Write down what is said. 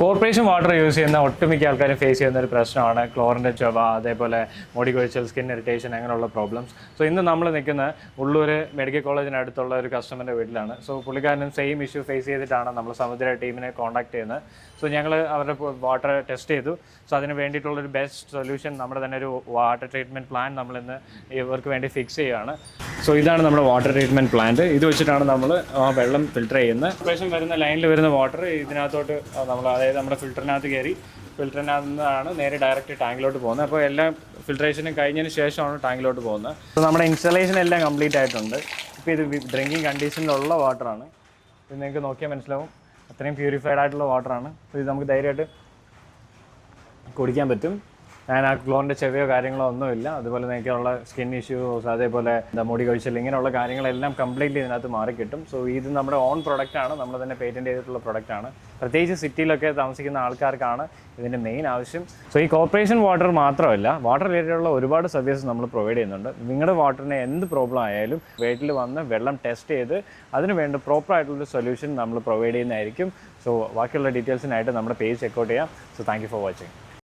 Corporation water use ചെയ്യുന്ന ഒട്ടുമിക്ക ആൾക്കാരും ഫേസ് ചെയ്യുന്ന ഒരു പ്രശ്നമാണ് ക്ലോറിൻ്റെ ചൊവ, അതേപോലെ മുടി കൊഴിച്ചൽ, സ്കിൻ ഇറിറ്റേഷൻ അങ്ങനെയുള്ള പ്രോബ്ലംസ്. സോ ഇന്ന് നമ്മൾ നിൽക്കുന്ന ഉള്ളൂർ മെഡിക്കൽ കോളേജിനടുത്തുള്ള ഒരു കസ്റ്റമറിൻ്റെ വീട്ടിലാണ്. സോ പുള്ളിക്കാരനും സെയിം ഇഷ്യൂ ഫേസ് ചെയ്തിട്ടാണ് നമ്മൾ സമുദ്ര ടീമിനെ കോൺടാക്ട് ചെയ്യുന്നത്. സോ ഞങ്ങൾ അവരുടെ വാട്ടർ ടെസ്റ്റ് ചെയ്തു. സോ അതിന് വേണ്ടിയിട്ടുള്ളൊരു ബെസ്റ്റ് സൊല്യൂഷൻ നമ്മുടെ തന്നെ ഒരു വാട്ടർ ട്രീറ്റ്മെൻറ്റ് പ്ലാൻ നമ്മളിന്ന് ഇവർക്ക് വേണ്ടി ഫിക്സ് ചെയ്യുകയാണ്. സോ ഇതാണ് നമ്മുടെ വാട്ടർ ട്രീറ്റ്മെൻറ്റ് പ്ലാന്റ്. ഇത് വെച്ചിട്ടാണ് നമ്മൾ വെള്ളം ഫിൽട്ടർ ചെയ്യുന്നത്. കോർപ്പറേഷൻ വരുന്ന ലൈനിൽ വരുന്ന വാട്ടർ ഇതിനകത്തോട്ട് നമ്മൾ അതായത് നമ്മുടെ ഫിൽറ്ററിനകത്ത് കയറി ഫിൽറ്ററിനകത്ത് നിന്നാണ് നേരെ ഡയറക്റ്റ് ടാങ്കിലോട്ട് പോകുന്നത്. അപ്പോൾ എല്ലാം ഫിൽട്രേഷനും കഴിഞ്ഞതിന് ശേഷമാണ് ടാങ്കിലോട്ട് പോകുന്നത്. അപ്പോൾ നമ്മുടെ ഇൻസ്റ്റലേഷൻ എല്ലാം കംപ്ലീറ്റ് ആയിട്ടുണ്ട്. ഇപ്പോൾ ഇത് ഡ്രിങ്കിങ് കണ്ടീഷനിലുള്ള വാട്ടറാണ്. ഇത് നിങ്ങൾക്ക് നോക്കിയാൽ മനസ്സിലാവും, അത്രയും പ്യൂരിഫൈഡ് ആയിട്ടുള്ള വാട്ടറാണ്. അപ്പോൾ ഇത് നമുക്ക് ധൈര്യമായിട്ട് കുടിക്കാൻ പറ്റും. ആ ക്ലോറിൻ്റെ ചെവിയോ കാര്യങ്ങളോ ഒന്നുമില്ല. അതുപോലെ നിങ്ങൾക്കുള്ള സ്കിൻ ഇഷ്യൂസ്, അതേപോലെ മുടി കൊഴിച്ചൽ, ഇങ്ങനെയുള്ള കാര്യങ്ങളെല്ലാം കംപ്ലീറ്റ്ലി ഇതിനകത്ത് മാറിക്കിട്ടും. സോ ഇത് നമ്മുടെ ഓൺ പ്രൊഡക്റ്റാണ്, നമ്മൾ തന്നെ പേറ്റൻറ്റ് ചെയ്തിട്ടുള്ള പ്രൊഡക്റ്റാണ്. പ്രത്യേകിച്ച് സിറ്റിയിലൊക്കെ താമസിക്കുന്ന ആൾക്കാർക്കാണ് ഇതിൻ്റെ മെയിൻ ആവശ്യം. സോ ഈ കോർപ്പറേഷൻ വാട്ടർ മാത്രമല്ല, വാട്ടർ റിലേറ്റഡുള്ള ഒരുപാട് സർവീസസ് നമ്മൾ പ്രൊവൈഡ് ചെയ്യുന്നുണ്ട്. നിങ്ങളുടെ വാട്ടറിന് എന്ത് പ്രോബ്ലം ആയാലും വീട്ടിൽ വന്ന് വെള്ളം ടെസ്റ്റ് ചെയ്ത് അതിന് വേണ്ട പ്രോപ്പറായിട്ടുള്ളൊരു സൊല്യൂഷൻ നമ്മൾ പ്രൊവൈഡ് ചെയ്യുന്നതായിരിക്കും. സോ ബാക്കിയുള്ള ഡീറ്റെയിൽസിനായിട്ട് നമ്മുടെ പേജ് ചെക്കൗട്ട് ചെയ്യാം. So thank you for watching.